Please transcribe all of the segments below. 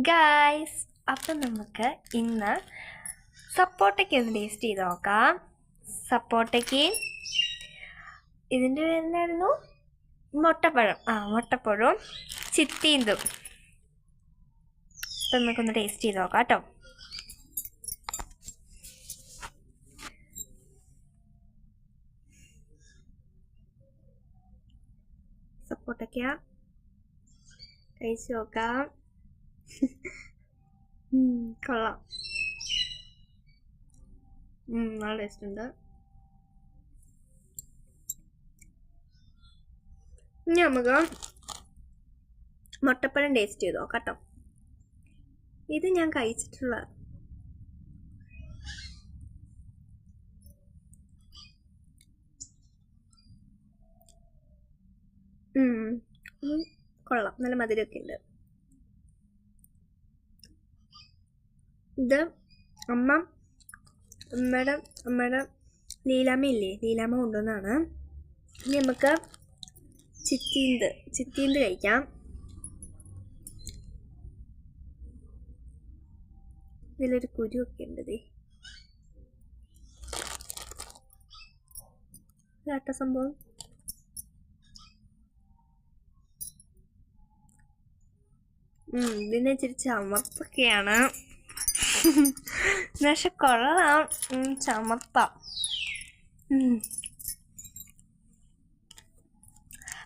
Guys, അപ്പം നമുക്ക് ഇന്ന് സപ്പോട്ടയ്ക്ക് ഒന്ന് ടേസ്റ്റ് ചെയ്ത് നോക്കാം. സപ്പോട്ടയ്ക്ക് ഇതിൻ്റെ പേരെന്തായിരുന്നു? മുട്ടപ്പഴവും ചിത്തീന്തും. അപ്പം നമുക്കൊന്ന് ടേസ്റ്റ് ചെയ്ത് നോക്കാം കേട്ടോ. സപ്പോട്ടയ്ക്ക കഴിച്ച് നോക്കാം. കൊള്ളാം, നല്ല ടേസ്റ്റ് ഉണ്ട്. ഇനി നമുക്ക് മുട്ടപ്പഴം ടേസ്റ്റ് ചെയ്ത് നോക്കാം കേട്ടോ. ഇത് ഞാൻ കഴിച്ചിട്ടുള്ള കൊള്ളാം, നല്ല മധുരമൊക്കെ ഉണ്ട്. ഇത് അമ്മയുടെ ലീലാമ്മ കൊണ്ടുവന്നാണ്. ഇനി നമുക്ക് ചിത്തീന്ത് കഴിക്കാം. ഇതിലൊരു കുരുവൊക്കെ ഉണ്ട്. ഇതാട്ട സംഭവം. ഇതിനെ ഇച്ചിരി ചമർത്തൊക്കെയാണ്, പക്ഷെ കൊള്ളാം. ചമർത്താം.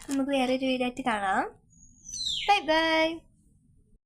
നമുക്ക് വേറൊരു വീഡിയോ ആയിട്ട് കാണാം. Bye bye.